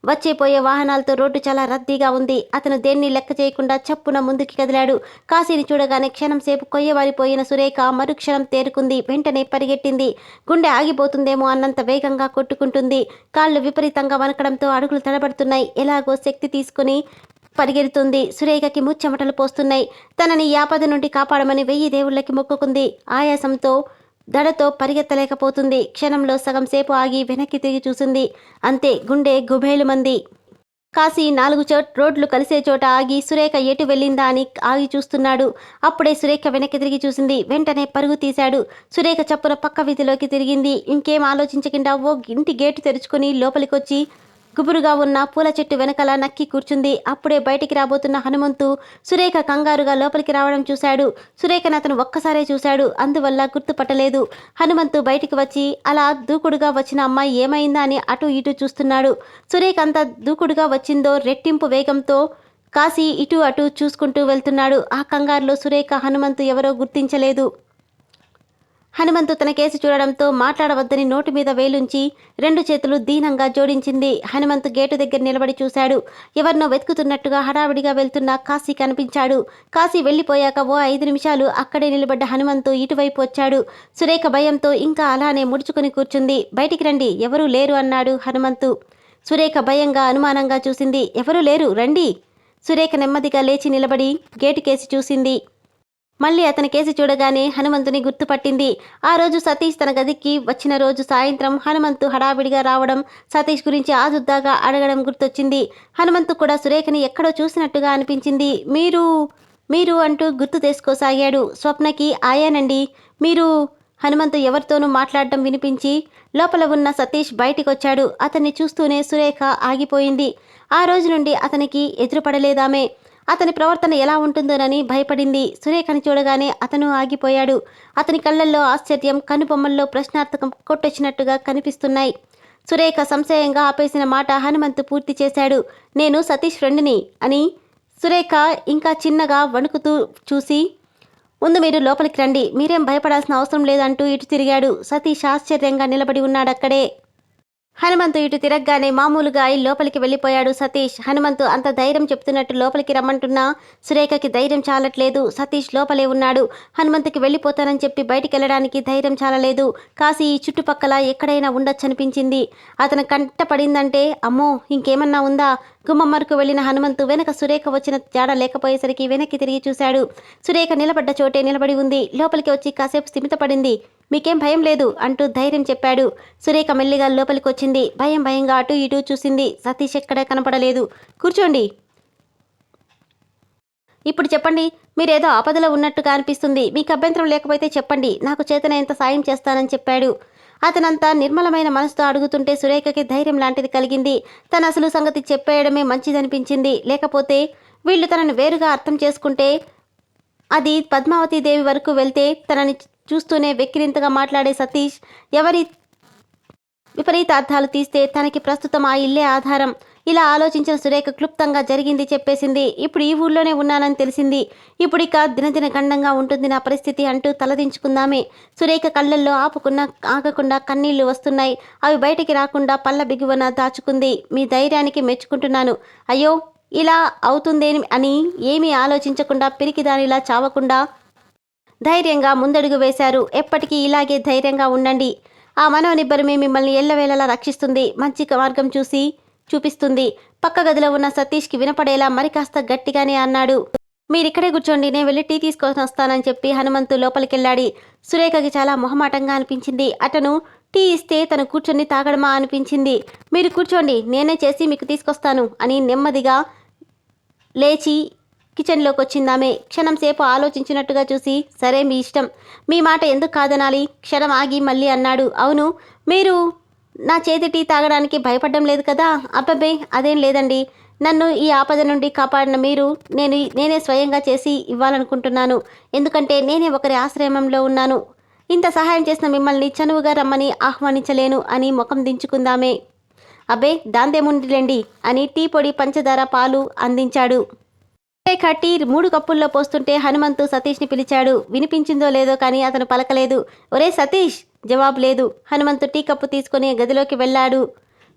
S1: వచ్చేపోయే వాహనాలతో రోడ్డు చాలా రద్దీగా ఉంది. అతను దేన్ని లెక్క చేయకుండా చప్పున ముందుకి కదిలాడు. కాశీని చూడగానే క్షణం సేపు కొయ్యవారిపోయిన సురేఖ మరుక్షణం తేరుకుంది. వెంటనే పరిగెట్టింది. గుండె ఆగిపోతుందేమో అన్నంత వేగంగా కొట్టుకుంటుంది. కాళ్ళు విపరీతంగా వణకడంతో అడుగులు తడబడుతున్నాయి. ఎలాగో శక్తి తీసుకుని పరిగెడుతుంది. సురేఖకి ముచ్చెమటలు పోస్తున్నాయి. తనని యాపద నుండి కాపాడమని 1000 దేవుళ్ళకి మొక్కుకుంది. ఆయాసంతో దడతో పరిగెత్తలేకపోతుంది. క్షణంలో సగం సేపు ఆగి వెనక్కి తిరిగి చూసింది. అంతే, గుండె గుబేలుమంది. కాశీ 4 రోడ్లు కలిసే చోట ఆగి సురేఖ ఎటు వెళ్ళిందా అని ఆగి చూస్తున్నాడు. అప్పుడే సురేఖ వెనక్కి తిరిగి చూసింది. వెంటనే పరుగు తీశాడు. సురేఖ చప్పున పక్క వీధిలోకి తిరిగింది. ఇంకేం ఆలోచించకుండా ఓ ఇంటి గేటు తెరుచుకుని లోపలికొచ్చి గుబురుగా ఉన్న పూల చెట్టు వెనకాల నక్కి కూర్చుంది. అప్పుడే బయటికి రాబోతున్న హనుమంతు సురేఖ కంగారుగా లోపలికి రావడం చూశాడు. సురేఖను అతను ఒక్కసారే చూశాడు. అందువల్ల గుర్తుపట్టలేదు. హనుమంతు బయటికి వచ్చి అలా దూకుడుగా వచ్చిన అమ్మాయి ఏమైందా అని అటు ఇటు చూస్తున్నాడు. సురేఖ అంత దూకుడుగా వచ్చిందో రెట్టింపు వేగంతో కాశీ ఇటు అటు చూసుకుంటూ వెళ్తున్నాడు. ఆ కంగారులో సురేఖ హనుమంతు ఎవరో గుర్తించలేదు. హనుమంతు తన కేసు చూడడంతో మాట్లాడవద్దని నోటి మీద వేలుంచి 2 చేతులు దీనంగా జోడించింది. హనుమంతు గేటు దగ్గర నిలబడి చూశాడు. ఎవరినో వెతుకుతున్నట్టుగా హడావిడిగా వెళ్తున్న కాశీ కనిపించాడు. కాశీ వెళ్ళిపోయాక ఓ 5 నిమిషాలు అక్కడే నిలబడ్డ హనుమంతు ఇటువైపు వచ్చాడు. సురేఖ భయంతో ఇంకా అలానే ముడుచుకుని కూర్చుంది. బయటికి రండి, ఎవరూ లేరు అన్నాడు హనుమంతు. సురేఖ భయంగా అనుమానంగా చూసింది. ఎవరూ లేరు, రండి. సురేఖ నెమ్మదిగా లేచి నిలబడి గేటు కేసి చూసింది. మళ్ళీ అతని కేసి చూడగానే హనుమంతుని గుర్తుపట్టింది. ఆ రోజు సతీష్ తన గదికి వచ్చిన రోజు సాయంత్రం హనుమంతు హడావిడిగా రావడం, సతీష్ గురించి ఆదుద్దాగా అడగడం గుర్తొచ్చింది. హనుమంతు కూడా సురేఖని ఎక్కడో చూసినట్టుగా అనిపించింది. మీరు అంటూ గుర్తు తెసుకోసాగాడు. స్వప్నకి ఆయానండి. మీరు హనుమంతు ఎవరితోనూ మాట్లాడడం వినిపించి లోపల ఉన్న సతీష్ బయటికొచ్చాడు. అతన్ని చూస్తూనే సురేఖ ఆగిపోయింది. ఆ రోజు నుండి అతనికి ఎదురుపడలేదామే. అతని ప్రవర్తన ఎలా ఉంటుందోనని భయపడింది. సురేఖని చూడగానే అతను ఆగిపోయాడు. అతని కళ్ళల్లో ఆశ్చర్యం, కనుబొమ్మల్లో ప్రశ్నార్థకం కొట్టొచ్చినట్టుగా కనిపిస్తున్నాయి. సురేఖ సంశయంగా ఆపేసిన మాట హనుమంతు పూర్తి చేశాడు. నేను సతీష్ ఫ్రెండ్ని అని. సురేఖ ఇంకా చిన్నగా వణుకుతూ చూసి, ముందు మీరు లోపలికి రండి, మీరేం భయపడాల్సిన అవసరం లేదంటూ ఇటు తిరిగాడు. సతీష్ ఆశ్చర్యంగా నిలబడి ఉన్నాడక్కడే. హనుమంతు ఇటు తిరగగానే మామూలుగా లోపలికి వెళ్ళిపోయాడు సతీష్. హనుమంతు అంత ధైర్యం చెప్తున్నట్టు లోపలికి రమ్మంటున్నా సురేఖకి ధైర్యం చాలట్లేదు. సతీష్ లోపలే ఉన్నాడు. హనుమంతుకి వెళ్ళిపోతానని చెప్పి బయటికి వెళ్ళడానికి ధైర్యం చాలలేదు. కాసి ఈ చుట్టుపక్కల ఎక్కడైనా ఉండొచ్చనిపించింది. అతను కంట పడిందంటే అమ్మో ఇంకేమన్నా ఉందా. గుమ్మం వరకు వెళ్ళిన హనుమంతు వెనక సురేఖ వచ్చిన జాడ లేకపోయేసరికి వెనక్కి తిరిగి చూశాడు. సురేఖ నిలబడ్డ చోటే నిలబడి ఉంది. లోపలికి వచ్చి కాసేపు స్థిమితపడింది. మీకేం భయం లేదు అంటూ ధైర్యం చెప్పాడు. సురేఖ మెల్లిగా లోపలికి వచ్చింది. భయంగా అటు ఇటు చూసింది. సతీష్ ఎక్కడా కనపడలేదు. కూర్చోండి, ఇప్పుడు చెప్పండి, మీరేదో ఆపదలో ఉన్నట్టుగా అనిపిస్తుంది. మీకు అభ్యంతరం లేకపోతే చెప్పండి, నాకు చేతనైనంత సాయం చేస్తానని చెప్పాడు. అతనంతా నిర్మలమైన మనసుతో అడుగుతుంటే సురేఖకి ధైర్యం లాంటిది కలిగింది. తన అసలు సంగతి చెప్పేయడమే మంచిదనిపించింది. లేకపోతే వీళ్ళు తనను వేరుగా అర్థం చేసుకుంటే, అది పద్మావతీదేవి వరకు వెళ్తే తనని చూస్తూనే వెక్కిరింతగా మాట్లాడే సతీష్ ఎవరి విపరీత అర్థాలు తీస్తే తనకి ప్రస్తుతం ఆ ఇల్లే ఆధారం. ఇలా ఆలోచించిన సురేఖ క్లుప్తంగా జరిగింది చెప్పేసింది. ఇప్పుడు ఈ ఊళ్ళోనే ఉన్నానని తెలిసింది. ఇప్పుడిక దినదిన గండంగా ఉంటుంది నా పరిస్థితి అంటూ తలదించుకుందామే. సురేఖ కళ్ళల్లో ఆగకుండా కన్నీళ్లు వస్తున్నాయి. అవి బయటికి రాకుండా పళ్ళ బిగువన దాచుకుంది. మీ ధైర్యానికి మెచ్చుకుంటున్నాను. అయ్యో ఇలా అవుతుందేని అని ఏమీ ఆలోచించకుండా పిరికిదానిలా చావకుండా ధైర్యంగా ముందడుగు వేశారు. ఎప్పటికీ ఇలాగే ధైర్యంగా ఉండండి. ఆ మనోనిబ్బరమే మిమ్మల్ని ఎల్లవేళలా రక్షిస్తుంది, మంచి మార్గం చూపిస్తుంది. పక్క గదిలో ఉన్న సతీష్కి వినపడేలా మరి కాస్త గట్టిగానే అన్నాడు. మీరిక్కడే కూర్చోండి, నేను వెళ్ళి టీ తీసుకొని వస్తానని చెప్పి హనుమంతు లోపలికెళ్ళాడి. సురేఖకి చాలా మొహమాటంగా అనిపించింది. అతను టీ ఇస్తే తను కూర్చొని తాగడమా అనిపించింది. మీరు కూర్చోండి, నేనే చేసి మీకు తీసుకొస్తాను అని నెమ్మదిగా లేచి కిచెన్లోకి వచ్చిందామే. క్షణం సేపు ఆలోచించినట్టుగా చూసి, సరే మీ ఇష్టం, మీ మాట ఎందుకు కాదనాలి. క్షణం ఆగి మళ్ళీ అన్నాడు. అవును, మీరు నా చేతి టీ తాగడానికి భయపడడం లేదు కదా. అబ్బబ్బే అదేం లేదండి. నన్ను ఈ ఆపద నుండి కాపాడిన మీరు నేనే స్వయంగా చేసి ఇవ్వాలనుకుంటున్నాను. ఎందుకంటే నేనే ఒకరి ఆశ్రయంలో ఉన్నాను. ఇంత సహాయం చేసిన మిమ్మల్ని చనువుగా రమ్మని ఆహ్వానించలేను అని ముఖం దించుకుందామే. అబ్బే దాందేముందిలేండి అని టీ పొడి, పంచదార, పాలు అందించాడు. సురేఖ టీ 3 కప్పుల్లో పోస్తుంటే హనుమంతు సతీష్ని పిలిచాడు. వినిపించిందో లేదో కానీ అతను పలకలేదు. ఒరే సతీష్, జవాబు లేదు. హనుమంతు టీ కప్పు తీసుకుని గదిలోకి వెళ్ళాడు.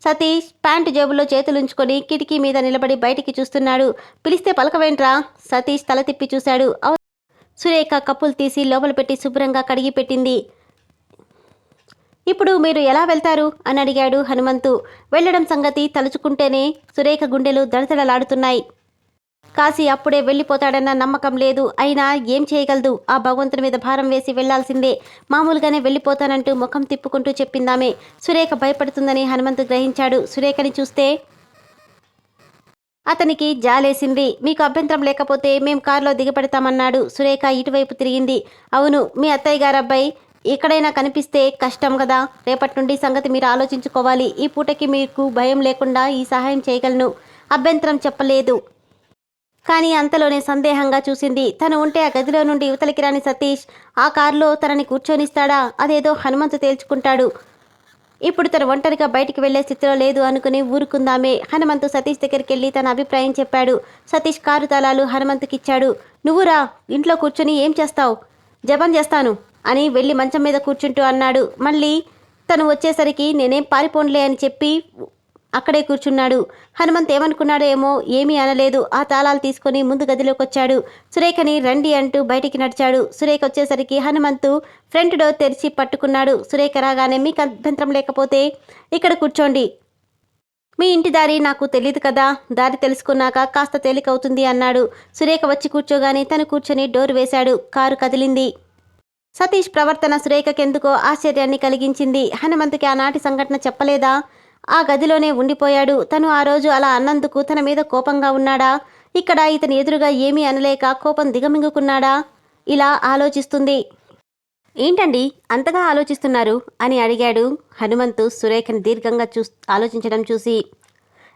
S1: సతీష్ ప్యాంటు జేబులో చేతులుంచుకొని కిటికీ మీద నిలబడి బయటికి చూస్తున్నాడు. పిలిస్తే పలకవేంట్రా? సతీష్ తల తిప్పి చూశాడు. సురేఖ కప్పులు తీసి లోపల పెట్టి శుభ్రంగా కడిగి పెట్టింది. ఇప్పుడు మీరు ఎలా వెళ్తారు అని అడిగాడు హనుమంతు. వెళ్ళడం సంగతి తలుచుకుంటేనే సురేఖ గుండెలు దడదడలాడుతున్నాయి. కాశీ అప్పుడే వెళ్ళిపోతాడన్న నమ్మకం లేదు. అయినా ఏం చేయగలదు. ఆ భగవంతుని మీద భారం వేసి వెళ్లాల్సిందే. మామూలుగానే వెళ్ళిపోతానంటూ ముఖం తిప్పుకుంటూ చెప్పిందామే. సురేఖ భయపడుతుందని హనుమంతు గ్రహించాడు. సురేఖని చూస్తే అతనికి జాలేసింది. మీకు అభ్యంతరం లేకపోతే మేం కారులో దిగపడతామన్నాడు. సురేఖ ఇటువైపు తిరిగింది. అవును, మీ అత్తయ్య గారు అబ్బాయి ఎక్కడైనా కనిపిస్తే కష్టం కదా. రేపటి నుండి సంగతి మీరు ఆలోచించుకోవాలి. ఈ పూటకి మీకు భయం లేకుండా ఈ సహాయం చేయగలను. అభ్యంతరం చెప్పలేదు. కానీ అంతలోనే సందేహంగా చూసింది. తను ఉంటే ఆ గదిలో నుండి యువతలికి రాని సతీష్ ఆ కారులో తనని కూర్చొనిస్తాడా? అదేదో హనుమంతు తేల్చుకుంటాడు. ఇప్పుడు తను ఒంటరిగా బయటికి వెళ్లే స్థితిలో లేదు అనుకుని ఊరుకుందామే. హనుమంతు సతీష్ దగ్గరికి వెళ్ళి తన అభిప్రాయం చెప్పాడు. సతీష్ కారు తాళాలు హనుమంతుకిచ్చాడు. నువ్వురా, ఇంట్లో కూర్చొని ఏం చేస్తావు? జపం చేస్తాను అని వెళ్ళి మంచం మీద కూర్చుంటూ అన్నాడు. మళ్ళీ తను వచ్చేసరికి నేనేం పారిపోన్లే అని చెప్పి అక్కడే కూర్చున్నాడు. హనుమంత్ ఏమనుకున్నాడో ఏమో, ఏమీ అనలేదు. ఆ తాళాలు తీసుకొని ముందు గదిలోకి వచ్చాడు. సురేఖని రండి అంటూ బయటికి నడిచాడు. సురేఖ వచ్చేసరికి హనుమంతు ఫ్రంట్ డోర్ తెరిచి పట్టుకున్నాడు. సురేఖ రాగానే మీకు అభ్యంతరం లేకపోతే ఇక్కడ కూర్చోండి, మీ ఇంటి దారి నాకు తెలియదు కదా, దారి తెలుసుకున్నాక కాస్త తేలికవుతుంది అన్నాడు. సురేఖ వచ్చి కూర్చోగానే తను కూర్చొని డోర్ వేశాడు. కారు కదిలింది. సతీష్ ప్రవర్తన సురేఖకెందుకో ఆశ్చర్యాన్ని కలిగించింది. హనుమంతుకి ఆనాటి సంఘటన చెప్పలేదా? ఆ గదిలోనే ఉండిపోయాడు. తను ఆ రోజు అలా అన్నందుకు తన మీద కోపంగా ఉన్నాడా? ఇక్కడ ఇతని ఎదురుగా ఏమీ అనలేక కోపం దిగమింగుకున్నాడా? ఇలా ఆలోచిస్తుంది. ఏంటండి అంతగా ఆలోచిస్తున్నారు అని అడిగాడు హనుమంతు సురేఖని దీర్ఘంగా ఆలోచించడం చూసి.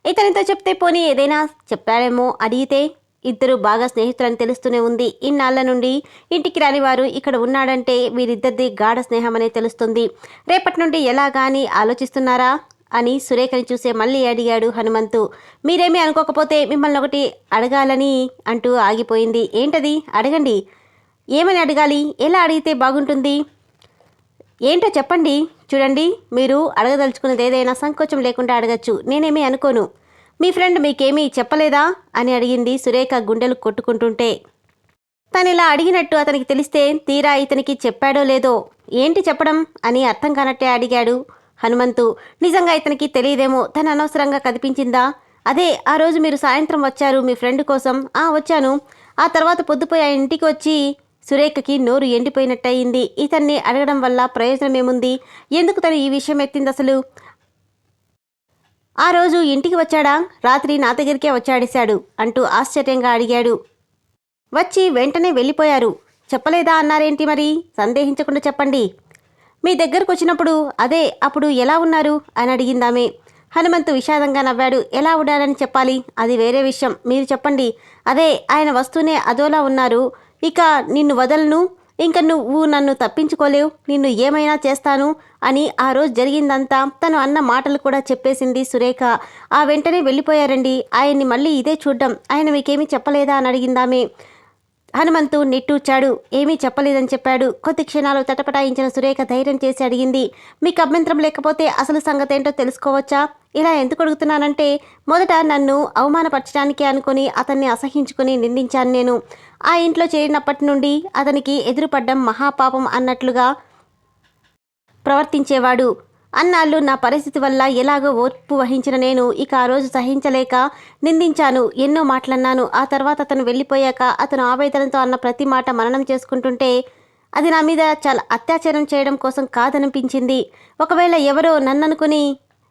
S1: ఇతనితో చెప్తే పోనీ ఏదైనా చెప్పాడేమో అడిగితే, ఇద్దరు బాగా స్నేహితులని తెలుస్తూనే ఉంది. ఇన్నాళ్ల నుండి ఇంటికి రాని వారు ఇక్కడ ఉన్నాడంటే వీరిద్దరిది గాఢ స్నేహమనే తెలుస్తుంది. రేపటి నుండి ఎలాగా అని ఆలోచిస్తున్నారా అని సురేఖని చూసే మళ్ళీ అడిగాడు హనుమంతు. మీరేమీ అనుకోకపోతే మిమ్మల్ని ఒకటి అడగాలని అంటూ ఆగిపోయింది. ఏంటది? అడగండి. ఏమని అడగాలి? ఎలా అడిగితే బాగుంటుంది? ఏంటో చెప్పండి. చూడండి, మీరు అడగదలుచుకున్నది ఏదైనా సంకోచం లేకుండా అడగచ్చు. నేనేమీ అనుకోను. మీ ఫ్రెండ్ మీకేమీ చెప్పలేదా అని అడిగింది సురేఖ గుండెలు కొట్టుకుంటుంటే. తను ఇలా అడిగినట్టు అతనికి తెలిస్తే తీరా ఇతనికి చెప్పాడో లేదో. ఏంటి చెప్పడం అని అర్థం కానట్టే అడిగాడు హనుమంతు. నిజంగా ఇతనికి తెలియదేమో. తను అనవసరంగా కదిపించిందా? అదే ఆ రోజు మీరు సాయంత్రం వచ్చారు మీ ఫ్రెండ్ కోసం. వచ్చాను. ఆ తర్వాత పొద్దుపోయి ఆ ఇంటికి వచ్చి సురేఖకి నోరు ఎండిపోయినట్టయింది. ఇతన్ని అడగడం వల్ల ప్రయోజనమేముంది? ఎందుకు తను ఈ విషయం ఎత్తింది అసలు? ఆ రోజు ఇంటికి వచ్చాడా? రాత్రి నా దగ్గరికే వచ్చాడేశాడు అంటూ ఆశ్చర్యంగా అడిగాడు. వచ్చి వెంటనే వెళ్ళిపోయారు. చెప్పలేదా అన్నారేంటి మరి? సందేహించకుండా చెప్పండి. మీ దగ్గరకు వచ్చినప్పుడు అదే అప్పుడు ఎలా ఉన్నారు అని అడిగిందామే. హనుమంతు విషాదంగా నవ్వాడు. ఎలా ఉన్నారని చెప్పాలి? అది వేరే విషయం. మీరు చెప్పండి. అదే ఆయన వస్తూనే అదోలా ఉన్నారు. ఇక నిన్ను వదలను, ఇంక నువ్వు నన్ను తప్పించుకోలేవు, నిన్ను ఏమైనా చేస్తాను అని ఆ రోజు జరిగిందంతా తను అన్న మాటలు కూడా చెప్పేసింది సురేఖ. ఆ వెంటనే వెళ్ళిపోయారండి. ఆయన్ని మళ్ళీ ఇదే చూడ్డం. ఆయన మీకేమీ చెప్పలేదా అని అడిగిందామే. హనుమంతు నిట్టూర్చాడు. ఏమీ చెప్పలేదని చెప్పాడు. కొద్ది క్షణాలు తటపటాయించిన సురేఖ ధైర్యం చేసి అడిగింది. మీకు అభ్యంతరం లేకపోతే అసలు సంగతేంటో తెలుసుకోవచ్చా? ఇలా ఎందుకు అడుగుతున్నానంటే, మొదట నన్ను అవమానపరచడానికే అనుకుని అతన్ని అసహించుకుని నిందించాను నేను. ఆ ఇంట్లో చేరినప్పటి నుండి అతనికి ఎదురుపడ్డం మహాపాపం అన్నట్లుగా ప్రవర్తించేవాడు. అన్నాళ్ళు నా పరిస్థితి వల్ల ఎలాగో ఓర్పు వహించిన నేను ఇక ఆ రోజు సహించలేక నిందించాను. ఎన్నో మాటలన్నాను. ఆ తర్వాత అతను వెళ్ళిపోయాక అతను ఆవేదనతో అన్న ప్రతి మాట మననం చేసుకుంటుంటే అది నా మీద చాలా అత్యాచారం చేయడం కోసం కాదనిపించింది. ఒకవేళ ఎవరో నన్ననుకుని,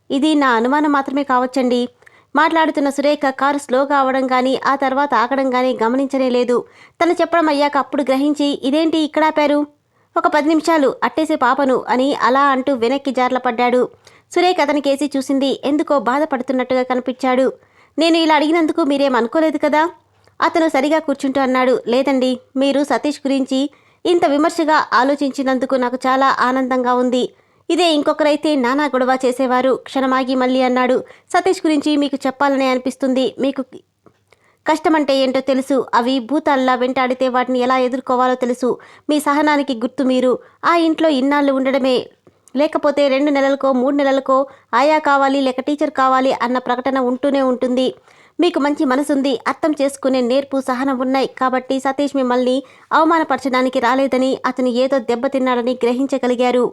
S1: ఇది నా అనుమానం మాత్రమే కావచ్చండి. మాట్లాడుతున్న సురేఖ కారు స్లోగా అవడం కానీ ఆ తర్వాత ఆగడం కానీ గమనించనే లేదు. తను చెప్పడం అయ్యాక అప్పుడు గ్రహించి, ఇదేంటి ఇక్కడాపారు? ఒక 10 నిమిషాలు అట్టేసే పాపను అని అలా అంటూ వెనక్కి జార్లపడ్డాడు. సురేఖ అతనికేసి చూసింది. ఎందుకో బాధపడుతున్నట్టుగా కనిపించాడు. నేను ఇలా అడిగినందుకు మీరేమనుకోలేదు కదా? అతను సరిగా కూర్చుంటూ అన్నాడు. లేదండి, మీరు సతీష్ గురించి ఇంత విమర్శగా ఆలోచించినందుకు నాకు చాలా ఆనందంగా ఉంది. ఇదే ఇంకొకరైతే నానా గొడవ చేసేవారు. క్షణమాగి మళ్ళీ అన్నాడు. సతీష్ గురించి మీకు చెప్పాలనే అనిపిస్తుంది. మీకు కష్టమంటే ఏంటో తెలుసు. అవి భూతాల్లా వెంటాడితే వాటిని ఎలా ఎదుర్కోవాలో తెలుసు. మీ సహనానికి గుర్తు మీరు. ఆ ఇంట్లో ఇన్నాళ్ళు ఉండడమే. లేకపోతే 2 నెలలకో 3 నెలలకో ఆయా కావాలి లేక టీచర్ కావాలి అన్న ప్రకటన ఉంటూనే ఉంటుంది. మీకు మంచి మనసుంది. అర్థం చేసుకునే నేర్పు సహనం ఉన్నాయి. కాబట్టి సతీష్ మిమ్మల్ని అవమానపరచడానికి రాలేదని, అతను ఏదో దెబ్బతిన్నాడని గ్రహించగలిగారు.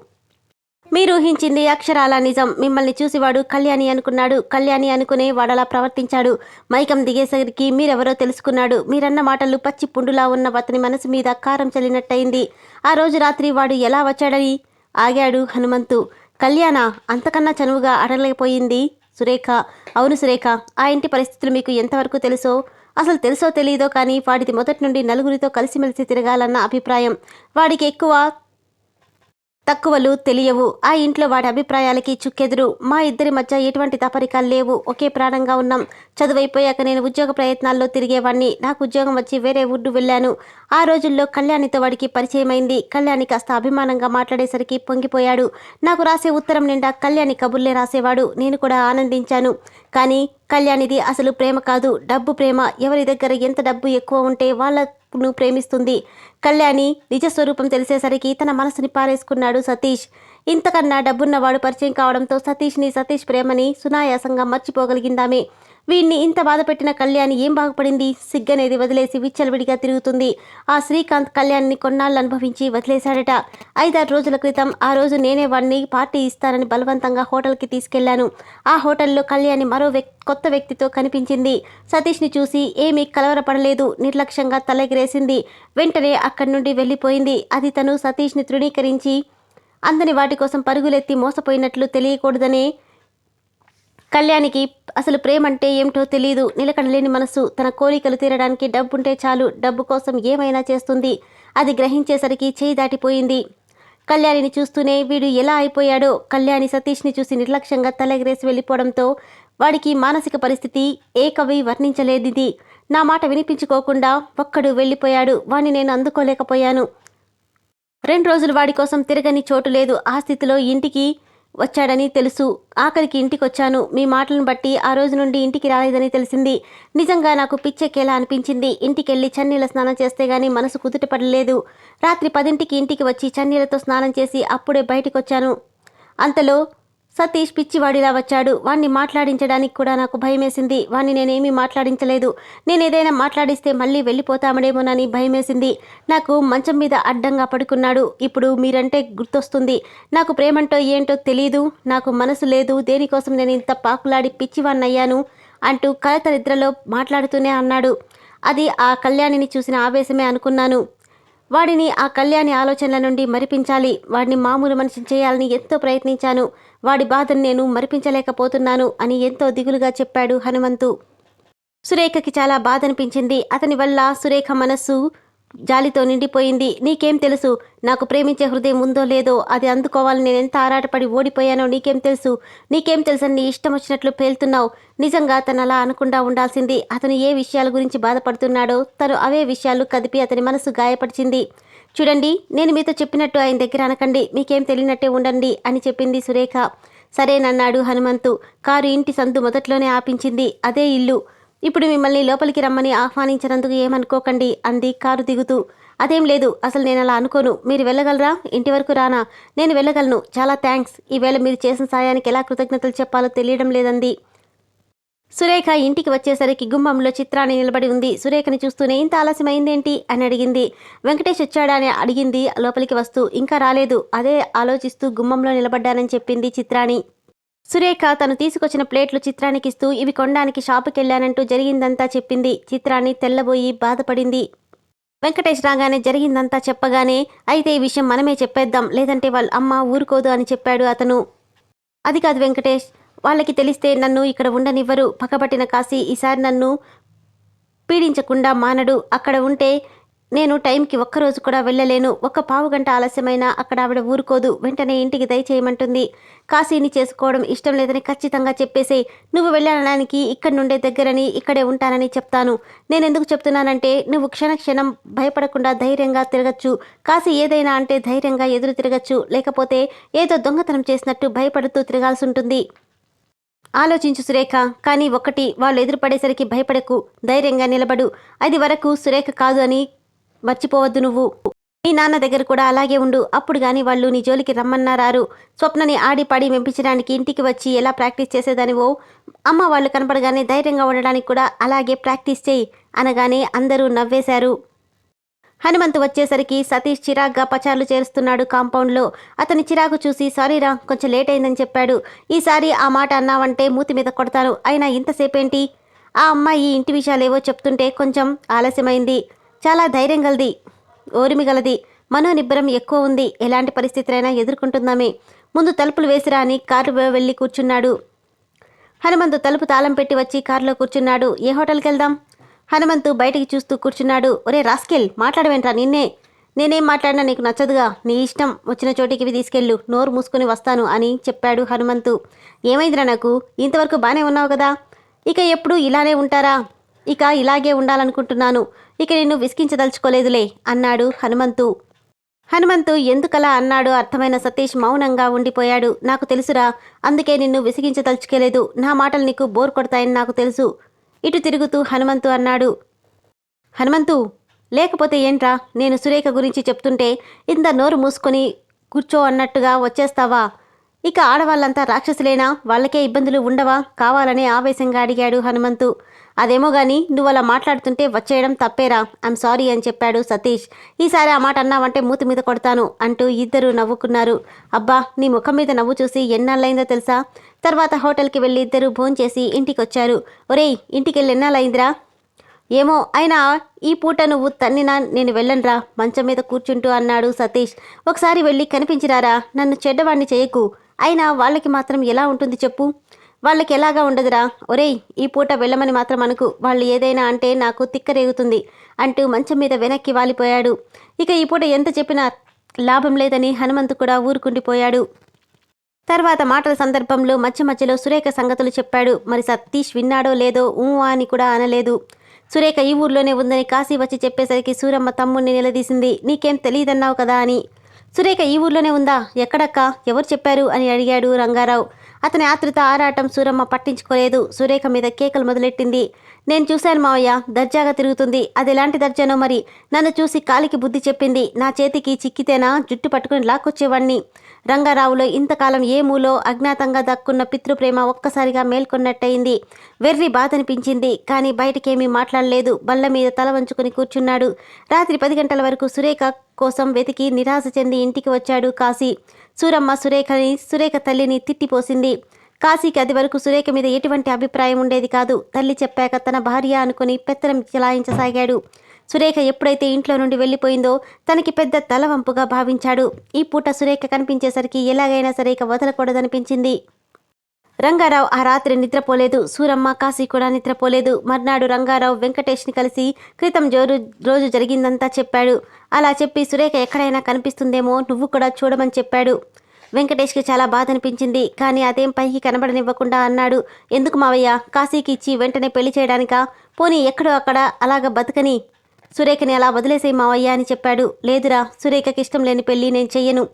S1: మీరు ఊహించింది అక్షరాల నిజం. మిమ్మల్ని చూసివాడు కళ్యాణి అనుకున్నాడు. కళ్యాణి అనుకునే వాడలా ప్రవర్తించాడు. మైకం దిగేసరికి మీరెవరో తెలుసుకున్నాడు. మీరన్న మాటలు పచ్చి పుండులా ఉన్న అతని మనసు మీద కారం చల్లినట్టయింది. ఆ రోజు రాత్రి వాడు ఎలా వచ్చాడని ఆగాడు హనుమంతు. కళ్యాణ అంతకన్నా చనువుగా అడగలేకపోయింది సురేఖ. అవును సురేఖ, ఆ ఇంటి పరిస్థితులు మీకు ఎంతవరకు తెలుసో, అసలు తెలుసో తెలియదో కానీ వాడిది మొదటి నుండి నలుగురితో కలిసిమెలిసి తిరగాలన్న అభిప్రాయం. వాడికి ఎక్కువ తక్కువలు తెలియవు. ఆ ఇంట్లో వాడి అభిప్రాయాలకి చుక్కెదురు. మా ఇద్దరి మధ్య ఎటువంటి తపరికాలు లేవు. ఒకే ప్రాణంగా ఉన్నాం. చదువైపోయాక నేను ఉద్యోగ ప్రయత్నాల్లో తిరిగేవాడిని. నాకు ఉద్యోగం వచ్చి వేరే ఊరు వెళ్ళాను. ఆ రోజుల్లో కళ్యాణితో వాడికి పరిచయమైంది. కళ్యాణి కాస్త అభిమానంగా మాట్లాడేసరికి పొంగిపోయాడు. నాకు రాసే ఉత్తరం నిండా కళ్యాణి కబుర్లే రాసేవాడు. నేను కూడా ఆనందించాను. కానీ కళ్యాణిది అసలు ప్రేమ కాదు, డబ్బు ప్రేమ. ఎవరి దగ్గర ఎంత డబ్బు ఎక్కువ ఉంటే వాళ్ళను ప్రేమిస్తుంది. కళ్యాణి నిజస్వరూపం తెలిసేసరికి తన మనసుని పారేసుకున్నాడు సతీష్. ఇంతకన్నా డబ్బున్నవాడు పరిచయం కావడంతో సతీష్ ప్రేమని సునాయాసంగా మర్చిపోగలిగిందామే. వీడిని ఇంత బాధ పెట్టిన కళ్యాణి ఏం బాగుపడింది? సిగ్గనేది వదిలేసి విచ్చలవిడిగా తిరుగుతుంది. ఆ శ్రీకాంత్ కళ్యాణ్ని కొన్నాళ్ళు అనుభవించి వదిలేశాడట. 5-6 రోజుల క్రితం ఆ రోజు నేనే వాడిని పార్టీ ఇస్తానని బలవంతంగా హోటల్కి తీసుకెళ్లాను. ఆ హోటల్లో కళ్యాణి మరో కొత్త వ్యక్తితో కనిపించింది. సతీష్ని చూసి ఏమీ కలవరపడలేదు. నిర్లక్ష్యంగా తలెగిరేసింది. వెంటనే అక్కడి నుండి వెళ్ళిపోయింది. అది తను సతీష్ని తృణీకరించి అందని వాటి కోసం పరుగులెత్తి మోసపోయినట్లు తెలియకూడదనే. కళ్యాణికి అసలు ప్రేమంటే ఏమిటో తెలియదు. నిలకడలేని మనసు. తన కోరికలు తీరడానికి డబ్బుంటే చాలు. డబ్బు కోసం ఏమైనా చేస్తుంది. అది గ్రహించేసరికి చేయి దాటిపోయింది. కళ్యాణిని చూస్తూనే వీడు ఎలా అయిపోయాడో. కళ్యాణి సతీష్ని చూసి నిర్లక్ష్యంగా తలెగరేసి వెళ్ళిపోవడంతో వాడికి మానసిక పరిస్థితి ఏ కవి వర్ణించలేనిది. నా మాట వినిపించుకోకుండా ఒక్కడు వెళ్ళిపోయాడు. వాణ్ణి నేను అందుకోలేకపోయాను. 2 రోజులు వాడి కోసం తిరగని చోటు లేదు. ఆ స్థితిలో ఇంటికి వచ్చాడని తెలుసు. ఆఖరికి ఇంటికొచ్చాను. మీ మాటలను బట్టి ఆ రోజు నుండి ఇంటికి రాలేదని తెలిసింది. నిజంగా నాకు పిచ్చెక్కేలా అనిపించింది. ఇంటికెళ్ళి చన్నీళ్ళ స్నానం చేస్తే గానీ మనసు కుదుటపడలేదు. రాత్రి 10ంటికి ఇంటికి వచ్చి చన్నీళ్ళతో స్నానం చేసి అప్పుడే బయటికొచ్చాను. అంతలో సతీష్ పిచ్చివాడిలా వచ్చాడు. వాణ్ణి మాట్లాడించడానికి కూడా నాకు భయమేసింది. వాణ్ణి నేనేమీ మాట్లాడించలేదు. నేనేదైనా మాట్లాడిస్తే మళ్ళీ వెళ్ళిపోతామడేమోనని భయమేసింది. నాకు మంచం మీద అడ్డంగా పడుకున్నాడు. ఇప్పుడు మీరంటే గుర్తొస్తుంది. నాకు ప్రేమంటో ఏంటో తెలీదు. నాకు మనసు లేదు. దేనికోసం నేను ఇంత పాకులాడి పిచ్చివాణ్ణయ్యాను అంటూ కలత నిద్రలో మాట్లాడుతూనే అన్నాడు. అది ఆ కళ్యాణిని చూసిన ఆవేశమే అనుకున్నాను. వాడిని ఆ కళ్యాణి ఆలోచనల నుండి మరిపించాలి. వాడిని మామూలు మనిషిని చేయాలని ఎంతో ప్రయత్నించాను. వాడి బాధను నేను మరిపించలేకపోతున్నాను అని ఎంతో దిగులుగా చెప్పాడు హనుమంతు. సురేఖకి చాలా బాధనిపించింది. అతని వల్ల సురేఖ మనస్సు జాలితో నిండిపోయింది. నీకేం తెలుసు? నాకు ప్రేమించే హృదయం ఉందో లేదో. అది అందుకోవాలని నేను ఎంత ఆరాటపడి ఓడిపోయానో నీకేం తెలుసు? నీకేం తెలుసని నీ ఇష్టం వచ్చినట్లు పేలుతున్నావు. నిజంగా తను అలా అనకుండా ఉండాల్సింది. అతను ఏ విషయాల గురించి బాధపడుతున్నాడో తను అవే విషయాలు కదిపి అతని మనసు గాయపరిచింది. చూడండి, నేను మీతో చెప్పినట్టు ఆయన దగ్గర అనకండి. మీకేం తెలియనట్టే ఉండండి అని చెప్పింది సురేఖ. సరేనన్నాడు హనుమంతు. కారు ఇంటి సందు మొదట్లోనే ఆపించింది. అదే ఇల్లు. ఇప్పుడు మిమ్మల్ని లోపలికి రమ్మని ఆహ్వానించినందుకు ఏమనుకోకండి అంది కారు దిగుతూ. అదేం లేదు. అసలు నేను అలా అనుకోను. మీరు వెళ్ళగలరా? ఇంటి వరకు రానా? నేను వెళ్ళగలను. చాలా థ్యాంక్స్. ఈవేళ మీరు చేసిన సాయానికి ఎలా కృతజ్ఞతలు చెప్పాలో తెలియడం లేదంది. సురేఖ ఇంటికి వచ్చేసరికి గుమ్మంలో చిత్రాన్ని నిలబడి ఉంది. సురేఖని చూస్తూనే ఇంత ఆలస్యమైందేంటి అని అడిగింది. వెంకటేష్ వచ్చాడా అని అడిగింది లోపలికి వస్తూ. ఇంకా రాలేదు. అదే ఆలోచిస్తూ గుమ్మంలో నిలబడ్డానని చెప్పింది చిత్రాని. సురేఖ తను తీసుకొచ్చిన ప్లేట్లు చిత్రానికిస్తూ ఇవి కొనడానికి షాపుకెళ్లానంటూ జరిగిందంతా చెప్పింది. చిత్రాన్ని తెల్లబోయి బాధపడింది. వెంకటేష్ రాగానే జరిగిందంతా చెప్పగానే అయితే ఈ విషయం మనమే చెప్పేద్దాం, లేదంటే వాళ్ళ అమ్మ ఊరుకోదు అని చెప్పాడు అతను. అది కాదు వెంకటేష్, వాళ్ళకి తెలిస్తే నన్ను ఇక్కడ ఉండనివ్వరు. పక్కపట్టిన కాశీ ఈసారి నన్ను పీడించకుండా మానడు. అక్కడ ఉంటే నేను టైంకి ఒక్కరోజు కూడా వెళ్ళలేను. ఒక్క పావుగంట ఆలస్యమైనా అక్కడ ఆవిడ ఊరుకోదు. వెంటనే ఇంటికి దయచేయమంటుంది. కాశీని చేసుకోవడం ఇష్టం లేదని ఖచ్చితంగా చెప్పేసేయ్. నువ్వు వెళ్ళడానికి ఇక్కడి నుండే దగ్గరని, ఇక్కడే ఉంటానని చెప్తాను. నేనెందుకు చెప్తున్నానంటే నువ్వు క్షణక్షణం భయపడకుండా ధైర్యంగా తిరగచ్చు. కాశీ ఏదైనా అంటే ధైర్యంగా ఎదురు తిరగచ్చు. లేకపోతే ఏదో దొంగతనం చేసినట్టు భయపడుతూ తిరగాల్సి ఉంటుంది. ఆలోచించు సురేఖ. కానీ ఒక్కటి, వాళ్ళు ఎదురుపడేసరికి భయపడకు. ధైర్యంగా నిలబడు. అది వరకు సురేఖ కాదు అని మర్చిపోవద్దు నువ్వు. మీ నాన్న దగ్గర కూడా అలాగే ఉండు. అప్పుడు గాని వాళ్ళు నీ జోలికి రమ్మన్నారారు. స్వప్నని ఆడిపాడి మెప్పించడానికి ఇంటికి వచ్చి ఎలా ప్రాక్టీస్ చేసేదానివో అమ్మ వాళ్ళు కనపడగానే ధైర్యంగా ఉండడానికి కూడా అలాగే ప్రాక్టీస్ చేయి అనగానే అందరూ నవ్వేశారు. హనుమంతు వచ్చేసరికి సతీష్ చిరాగ్గా పచార్లు చేరుస్తున్నాడు కాంపౌండ్లో. అతని చిరాకు చూసి సారీరా, కొంచెం లేట్ అయిందని చెప్పాడు. ఈసారి ఆ మాట అన్నావంటే మూతి మీద కొడతాను. అయినా ఇంతసేపేంటి? ఆ అమ్మాయి ఇంటి విషయాలేవో చెప్తుంటే కొంచెం ఆలస్యమైంది. చాలా ధైర్యం గలది, ఓరిమి గలది, మనోనిబ్బరం ఎక్కువ ఉంది. ఎలాంటి పరిస్థితులైనా ఎదుర్కొంటుందామే. ముందు తలుపులు వేసిరా అని కారులో వెళ్ళి కూర్చున్నాడు. హనుమంతు తలుపు తాళం పెట్టి వచ్చి కారులో కూర్చున్నాడు. ఏ హోటల్కి వెళ్దాం? హనుమంతు బయటికి చూస్తూ కూర్చున్నాడు. ఒరే రాస్కెల్, మాట్లాడవేంట్రా నిన్నే? నేనేం మాట్లాడినా నీకు నచ్చదుగా. నీ ఇష్టం వచ్చిన చోటికి తీసుకెళ్ళు. నోరు మూసుకుని వస్తాను అని చెప్పాడు హనుమంతు. ఏమైందిరా నాకు? ఇంతవరకు బాగానే ఉన్నావు కదా. ఇక ఎప్పుడు ఇలానే ఉంటారా? ఇక ఇలాగే ఉండాలనుకుంటున్నాను. ఇక నిన్ను విసిగించదలుచుకోలేదులే అన్నాడు హనుమంతు. హనుమంతు ఎందుకలా అన్నాడో అర్థమైన సతీష్ మౌనంగా ఉండిపోయాడు. నాకు తెలుసురా, అందుకే నిన్ను విసిగించదలుచుకోలేదు. నా మాటలు నీకు బోర్ కొడతాయని నాకు తెలుసు. ఇటు తిరుగుతూ హనుమంతు అన్నాడు. హనుమంతు, లేకపోతే ఏంట్రా? నేను సురేఖ గురించి చెప్తుంటే ఇంత నోరు మూసుకొని కూర్చో అన్నట్టుగా వచ్చేస్తావా? ఇక ఆడవాళ్ళంతా రాక్షసులేనా? వాళ్ళకే ఇబ్బందులు ఉండవా? కావాలనే ఆవేశంగా అడిగాడు హనుమంతు. అదేమో గాని నువ్వలా మాట్లాడుతుంటే వచ్చేయడం తప్పేరా, ఐమ్ సారీ అని చెప్పాడు సతీష్. ఈసారి ఆ మాట అన్నావంటే మూతి మీద కొడతాను అంటూ ఇద్దరూ నవ్వుకున్నారు. అబ్బా, నీ ముఖం మీద నవ్వు చూసి ఎన్నాళ్ళైందో తెలుసా? తర్వాత హోటల్కి వెళ్ళి ఇద్దరూ భోంచేసి ఇంటికొచ్చారు. ఒరేయ్, ఇంటికెళ్ళి ఎన్నాళ్ళైందిరా? ఏమో, అయినా ఈ పూట నువ్వు తన్నినా నేను వెళ్ళనురా మంచం మీద కూర్చుంటూ అన్నాడు సతీష్. ఒకసారి వెళ్ళి కనిపించిరారా, నన్ను చెడ్డవాణ్ణి చేయకు. అయినా వాళ్ళకి మాత్రం ఎలా ఉంటుంది చెప్పు? వాళ్ళకి ఎలాగా ఉండదురా. ఒరేయ్, ఈ పూట వెళ్ళమని మాత్రం అనుకు, వాళ్ళు ఏదైనా అంటే నాకు తిక్కరేగుతుంది అంటూ మంచం మీద వెనక్కి వాలిపోయాడు. ఇక ఈ పూట ఎంత చెప్పినా లాభం లేదని హనుమంతు కూడా ఊరుకుండిపోయాడు. తర్వాత మాటల సందర్భంలో మధ్య మధ్యలో సురేఖ సంగతులు చెప్పాడు. మరి సతీష్ విన్నాడో లేదో ఊ అని కూడా అనలేదు. సురేఖ ఈ ఊర్లోనే ఉందని కాశీ వచ్చి చెప్పేసరికి సూరమ్మ తమ్ముణ్ణి నిలదీసింది. నీకేం తెలియదన్నావు కదా అని. సురేఖ ఈ ఊర్లోనే ఉందా? ఎక్కడక్కా? ఎవరు చెప్పారు అని అడిగాడు రంగారావు. అతని ఆతృత ఆరాటం సూరమ్మ పట్టించుకోలేదు. సురేఖ మీద కేకలు మొదలెట్టింది. నేను చూశాను మావయ్య, దర్జాగా తిరుగుతుంది. అది ఎలాంటి దర్జానో మరి. నన్ను చూసి కాలికి బుద్ధి చెప్పింది. నా చేతికి చిక్కితేనా జుట్టు పట్టుకుని లాక్కొచ్చేవాణ్ణి. రంగారావులో ఇంతకాలం ఏ మూలో అజ్ఞాతంగా దక్కున్న పితృప్రేమ ఒక్కసారిగా మేల్కొన్నట్టయింది. వెర్రి బాధనిపించింది. కానీ బయటకేమీ మాట్లాడలేదు. బల్ల మీద తల వంచుకుని కూర్చున్నాడు. రాత్రి 10 గంటల వరకు సురేఖ కోసం వెతికి నిరాశ చెంది ఇంటికి వచ్చాడు కాశీ. సూరమ్మ సురేఖ తల్లిని తిట్టిపోసింది. కాశీకి అది వరకు సురేఖ మీద ఎటువంటి అభిప్రాయం ఉండేది కాదు. తల్లి చెప్పాక తన భార్య అనుకుని పెత్తనం చెలాయించసాగాడు. సురేఖ ఎప్పుడైతే ఇంట్లో నుండి వెళ్ళిపోయిందో తనకి పెద్ద తలవంపుగా భావించాడు. ఈ పూట సురేఖ కనిపించేసరికి ఎలాగైనా సరే ఇక వదలకూడదనిపించింది. రంగారావు ఆ రాత్రి నిద్రపోలేదు. సూరమ్మ, కాశీ కూడా నిద్రపోలేదు. మర్నాడు రంగారావు వెంకటేష్ని కలిసి క్రితం రోజు జరిగిందంతా చెప్పాడు. అలా చెప్పి సురేఖ ఎక్కడైనా కనిపిస్తుందేమో నువ్వు కూడా చూడమని చెప్పాడు. వెంకటేష్కి చాలా బాధ అనిపించింది. కానీ అదేం పైకి కనబడనివ్వకుండా అన్నాడు. ఎందుకు మావయ్య, కాశీకి ఇచ్చి వెంటనే పెళ్లి చేయడానికా? పోనీ ఎక్కడో అక్కడ అలాగ బతకని సురేఖని అలా వదిలేసేయి మావయ్య అని చెప్పాడు. లేదురా, సురేఖకి ఇష్టం లేని పెళ్లి నేను చెయ్యను.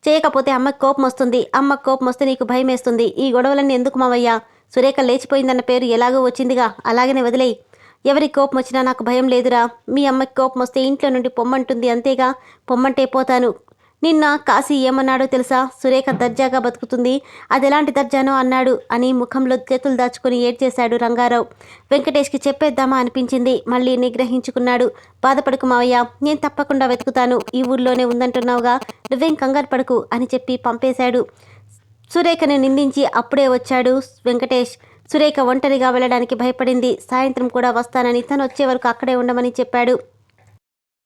S1: చేయకపోతే అమ్మకి కోపం వస్తుంది. అమ్మకి కోపం వస్తే నీకు భయం వేస్తుంది. ఈ గొడవలన్నీ ఎందుకు మావయ్య? సురేఖ లేచిపోయిందన్న పేరు ఎలాగో వచ్చిందిగా, అలాగనే వదిలేయి. ఎవరికి కోపం వచ్చినా నాకు భయం లేదురా. మీ అమ్మకి కోపం వస్తే ఇంట్లో నుండి పొమ్మంటుంది, అంతేగా. పొమ్మంటే పోతాను. నిన్న కాశీ ఏమన్నాడో తెలుసా? సురేఖ దర్జాగా బతుకుతుంది, అదెలాంటి దర్జానో అన్నాడు అని ముఖంలో చేతులు దాచుకుని ఏడ్చేశాడు రంగారావు. వెంకటేష్కి చెప్పేద్దామా అనిపించింది. మళ్ళీ నిగ్రహించుకున్నాడు. బాధపడకు మావయ్య, నేను తప్పకుండా వెతుకుతాను. ఈ ఊర్లోనే ఉందంటున్నావుగా, నువ్వేం కంగారు పడకు అని చెప్పి పంపేశాడు. సురేఖను నిందించి అప్పుడే వచ్చాడు వెంకటేష్. సురేఖ ఒంటరిగా వెళ్ళడానికి భయపడింది. సాయంత్రం కూడా వస్తానని, తను వచ్చే వరకు అక్కడే ఉండమని చెప్పాడు.